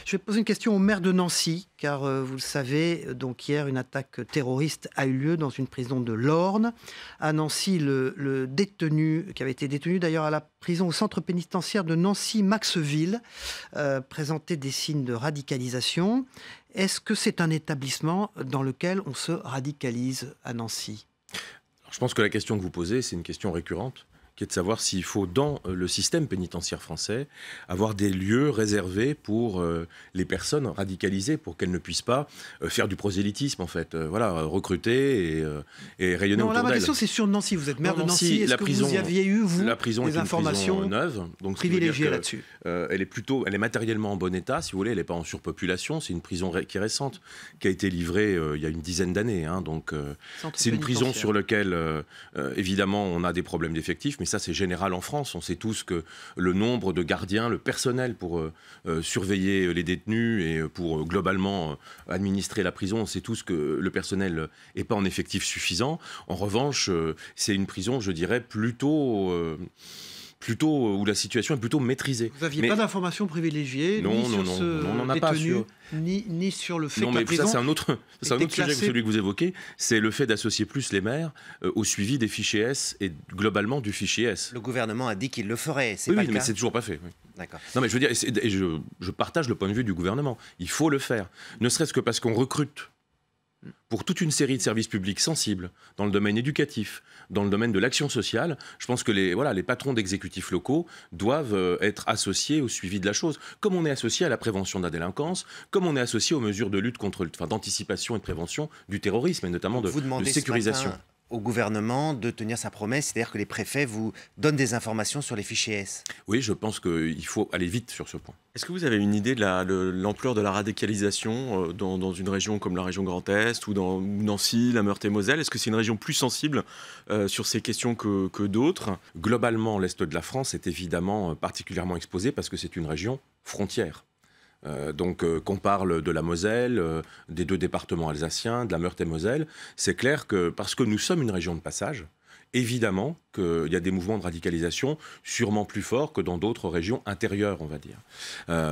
Je vais poser une question au maire de Nancy, car vous le savez, donc hier, une attaque terroriste a eu lieu dans une prison de l'Orne. À Nancy, le détenu, qui avait été détenu d'ailleurs à la prison au centre pénitentiaire de Nancy-Maxville, présentait des signes de radicalisation. Est-ce que c'est un établissement dans lequel on se radicalise à Nancy ? Alors, je pense que la question que vous posez, c'est une question récurrente, qui est de savoir s'il faut, dans le système pénitentiaire français, avoir des lieux réservés pour les personnes radicalisées, pour qu'elles ne puissent pas faire du prosélytisme, en fait. Voilà, recruter et rayonner autour d'elles. Ma question, c'est sur Nancy. Vous êtes maire de Nancy. Est-ce que vous y aviez eu, vous, des informations neuve, donc privilégiées là-dessus ? Elle est matériellement en bon état, si vous voulez. Elle n'est pas en surpopulation. C'est une prison qui est récente, qui a été livrée il y a une dizaine d'années. Donc, c'est une prison sur laquelle, évidemment, on a des problèmes d'effectifs, mais ça, c'est général en France. On sait tous que le nombre de gardiens, le personnel pour surveiller les détenus et pour globalement administrer la prison, on sait tous que le personnel n'est pas en effectif suffisant. En revanche, c'est une prison, je dirais, plutôt où la situation est plutôt maîtrisée. Vous n'aviez pas d'informations privilégiées non, ni sur ce on n'en a pas sur... ni sur le fait que la prison... ça, c'est un autre sujet que celui que vous évoquez. C'est le fait d'associer plus les maires au suivi des fichiers S et globalement du fichier S. Le gouvernement a dit qu'il le ferait, c'est oui, pas oui, le mais cas. c'est toujours pas fait. Oui. D'accord. Non, mais je veux dire, et je partage le point de vue du gouvernement. Il faut le faire. Ne serait-ce que parce qu'on recrute pour toute une série de services publics sensibles, dans le domaine éducatif, dans le domaine de l'action sociale. Je pense que les patrons d'exécutifs locaux doivent être associés au suivi de la chose, comme on est associé à la prévention de la délinquance, comme on est associé aux mesures de lutte d'anticipation et de prévention du terrorisme, et notamment de sécurisation. Au gouvernement de tenir sa promesse, c'est-à-dire que les préfets vous donnent des informations sur les fichiers S. Oui, je pense qu'il faut aller vite sur ce point. Est-ce que vous avez une idée de l'ampleur de la radicalisation dans une région comme la région Grand Est ou dans Nancy, la Meurthe-et-Moselle ? Est-ce que c'est une région plus sensible sur ces questions que d'autres ? Globalement, l'Est de la France est évidemment particulièrement exposé parce que c'est une région frontière. Donc qu'on parle de la Moselle, des deux départements alsaciens, de la Meurthe-et-Moselle, c'est clair que parce que nous sommes une région de passage, évidemment qu'il y a des mouvements de radicalisation sûrement plus forts que dans d'autres régions intérieures, on va dire.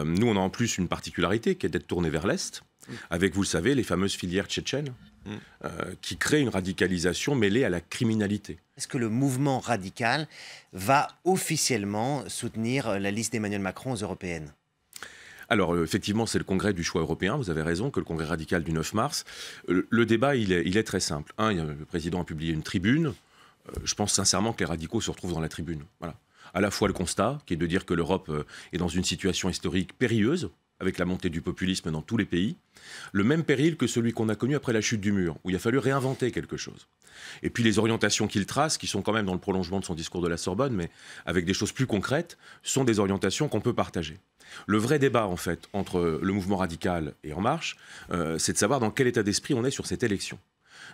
Nous, on a en plus une particularité qui est d'être tourné vers l'Est, avec, vous le savez, les fameuses filières tchétchènes, qui créent une radicalisation mêlée à la criminalité. Est-ce que le mouvement radical va officiellement soutenir la liste d'Emmanuel Macron aux européennes ? Alors, effectivement, c'est le congrès du choix européen, vous avez raison, que le congrès radical du 9 mars. Le débat, il est très simple. Le président a publié une tribune. Je pense sincèrement que les radicaux se retrouvent dans la tribune. Voilà. À la fois le constat, qui est de dire que l'Europe est dans une situation historique périlleuse, avec la montée du populisme dans tous les pays, le même péril que celui qu'on a connu après la chute du mur, où il a fallu réinventer quelque chose. Et puis les orientations qu'il trace, qui sont quand même dans le prolongement de son discours de la Sorbonne, mais avec des choses plus concrètes, sont des orientations qu'on peut partager. Le vrai débat, en fait, entre le mouvement radical et En Marche, c'est de savoir dans quel état d'esprit on est sur cette élection.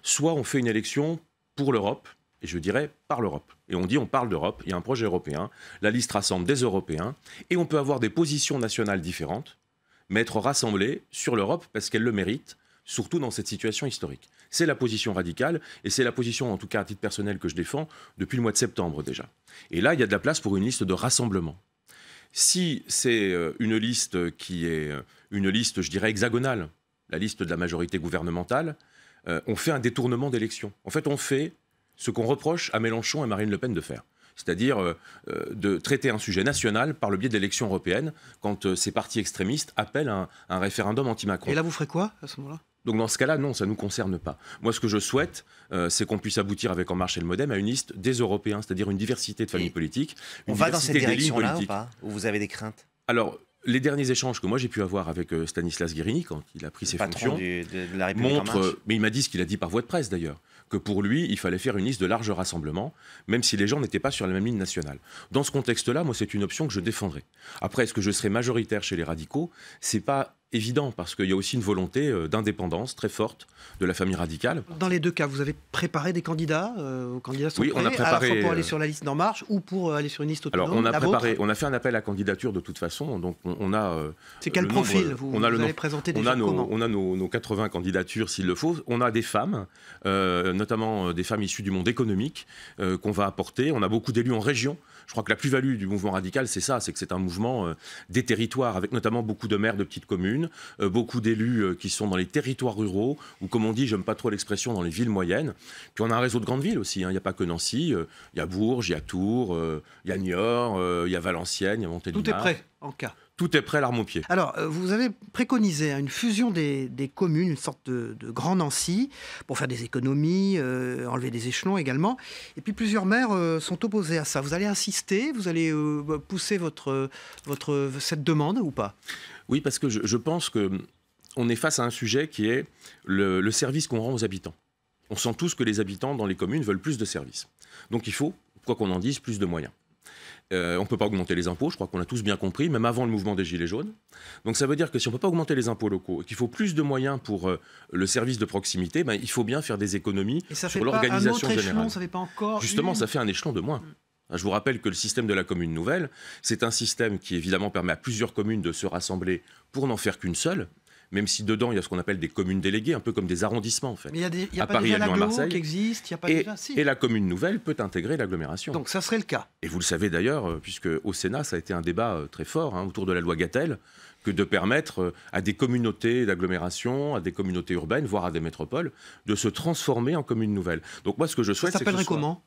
Soit on fait une élection pour l'Europe, et je dirais par l'Europe. Et on dit on parle d'Europe, il y a un projet européen, la liste rassemble des Européens, et on peut avoir des positions nationales différentes, mais être rassemblés sur l'Europe parce qu'elle le mérite, surtout dans cette situation historique. C'est la position radicale, et c'est la position, en tout cas à titre personnel, que je défends depuis le mois de septembre déjà. Et là, il y a de la place pour une liste de rassemblement. Si c'est une liste qui est une liste, je dirais, hexagonale, la liste de la majorité gouvernementale, on fait un détournement d'élection. En fait, on fait ce qu'on reproche à Mélenchon et à Marine Le Pen de faire. C'est-à-dire de traiter un sujet national par le biais d'élections européennes, quand ces partis extrémistes appellent un référendum anti-Macron. Et là, vous ferez quoi, à ce moment-là ? Donc dans ce cas-là, non, ça ne nous concerne pas. Moi, ce que je souhaite, c'est qu'on puisse aboutir avec En Marche et le Modem à une liste des Européens, c'est-à-dire une diversité de familles politiques, une on va dans cette direction-là ou pas ? Ou vous avez des craintes ? Alors, les derniers échanges que moi j'ai pu avoir avec Stanislas Guerini, quand il a pris ses fonctions, de la République En Marche. Mais il m'a dit ce qu'il a dit par voie de presse d'ailleurs, que pour lui, il fallait faire une liste de large rassemblement, même si les gens n'étaient pas sur la même ligne nationale. Dans ce contexte-là, moi, c'est une option que je défendrai. Après, est-ce que je serai majoritaire chez les radicaux ? C'est pas évident, parce qu'il y a aussi une volonté d'indépendance très forte de la famille radicale. Dans les deux cas, vous avez préparé des candidats, vos candidats sont Oui, prêts, on a préparé, à la fois pour aller sur la liste d'En Marche ou pour aller sur une liste autonome. Alors, on a fait un appel à candidature de toute façon, donc on a... C'est quel profil vous allez présenter déjà comment ? On a nos 80 candidatures s'il le faut. On a des femmes, notamment des femmes issues du monde économique, qu'on va apporter. On a beaucoup d'élus en région. Je crois que la plus-value du mouvement radical, c'est ça, c'est que c'est un mouvement des territoires, avec notamment beaucoup de maires de petites communes, beaucoup d'élus qui sont dans les territoires ruraux, ou comme on dit, j'aime pas trop l'expression, dans les villes moyennes. Puis on a un réseau de grandes villes aussi, il n'y a pas que Nancy, il y a Bourges, il y a Tours, il y a Niort, il y a Valenciennes, il y a Montélimar. Tout est prêt, en cas. Tout est prêt, l'arme au pied. Alors, vous avez préconisé une fusion des communes, une sorte de grand Nancy, pour faire des économies, enlever des échelons également. Et puis plusieurs maires sont opposés à ça. Vous allez insister, vous allez pousser cette demande ou pas ? Oui, parce que je pense qu'on est face à un sujet qui est le service qu'on rend aux habitants. On sent tous que les habitants dans les communes veulent plus de services. Donc il faut, quoi qu'on en dise, plus de moyens. On ne peut pas augmenter les impôts, je crois qu'on a tous bien compris, même avant le mouvement des Gilets jaunes. Donc ça veut dire que si on ne peut pas augmenter les impôts locaux et qu'il faut plus de moyens pour le service de proximité, il faut bien faire des économies sur l'organisation générale. Échelon, ça fait pas encore Justement, ça fait un échelon de moins. Je vous rappelle que le système de la commune nouvelle, c'est un système qui évidemment permet à plusieurs communes de se rassembler pour n'en faire qu'une seule, même si dedans il y a ce qu'on appelle des communes déléguées, un peu comme des arrondissements en fait. Mais il y a à pas Paris, déjà à Lyon, à l'agglo Marseille. qui existe, il y a pas déjà si. Et la commune nouvelle peut intégrer l'agglomération. Donc ça serait le cas. Et vous le savez d'ailleurs, puisque au Sénat ça a été un débat très fort autour de la loi Gatel, que de permettre à des communautés d'agglomération, à des communautés urbaines, voire à des métropoles, de se transformer en communes nouvelles. Donc moi ce que je souhaite, ça s'appellerait comment ?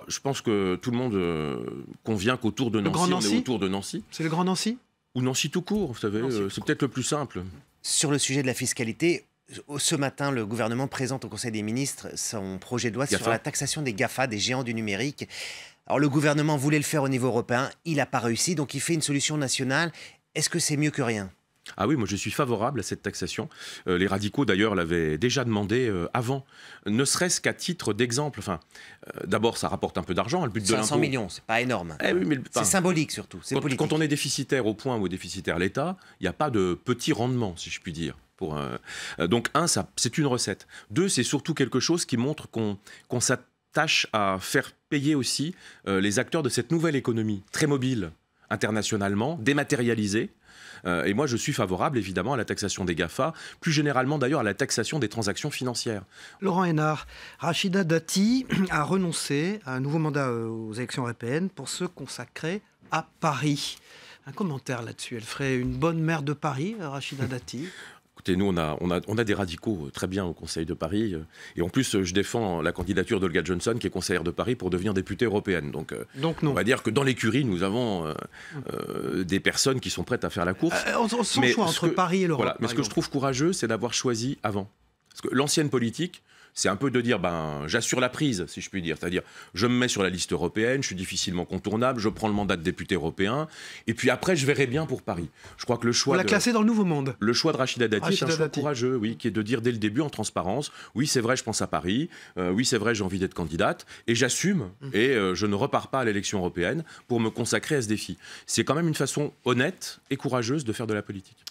Je pense que tout le monde convient qu'autour de Nancy, on est autour de Nancy. C'est le Grand Nancy ? Ou Nancy tout court, vous savez, c'est peut-être le plus simple. Sur le sujet de la fiscalité, ce matin, le gouvernement présente au Conseil des ministres son projet de loi sur la taxation des GAFA, des géants du numérique. Alors le gouvernement voulait le faire au niveau européen, il n'a pas réussi, donc il fait une solution nationale. Est-ce que c'est mieux que rien ? Ah oui, moi je suis favorable à cette taxation. Les radicaux d'ailleurs l'avaient déjà demandé avant, ne serait-ce qu'à titre d'exemple. D'abord ça rapporte un peu d'argent, le but de l'impôt. 500 millions, c'est pas énorme. C'est symbolique surtout, c'est politique. Quand on est déficitaire au point où est déficitaire l'État, il n'y a pas de petit rendement, si je puis dire. Donc c'est une recette. 2, c'est surtout quelque chose qui montre qu'on s'attache à faire payer aussi les acteurs de cette nouvelle économie, très mobile internationalement, dématérialisée. Et moi, je suis favorable, évidemment, à la taxation des GAFA, plus généralement, d'ailleurs, à la taxation des transactions financières. Laurent Hénart, Rachida Dati a renoncé à un nouveau mandat aux élections européennes pour se consacrer à Paris. Un commentaire là-dessus. Elle ferait une bonne maire de Paris, Rachida Dati. Écoutez, nous, on a des radicaux très bien au Conseil de Paris. Et en plus, je défends la candidature d'Olga Johnson, qui est conseillère de Paris, pour devenir députée européenne. Donc non. On va dire que dans l'écurie, nous avons des personnes qui sont prêtes à faire la course. Sans choix entre Paris et l'Europe. Voilà. Mais ce que je trouve courageux, c'est d'avoir choisi avant. Parce que l'ancienne politique, c'est un peu de dire, j'assure la prise, si je puis dire. C'est-à-dire, je me mets sur la liste européenne, je suis difficilement contournable, je prends le mandat de député européen, et puis après, je verrai bien pour Paris. Je crois que le choix... Vous la classez dans le Nouveau Monde. Le choix de Rachida Dati est un choix courageux, oui, qui est de dire dès le début, en transparence, oui, c'est vrai, je pense à Paris, oui, c'est vrai, j'ai envie d'être candidate, et j'assume, et je ne repars pas à l'élection européenne pour me consacrer à ce défi. C'est quand même une façon honnête et courageuse de faire de la politique.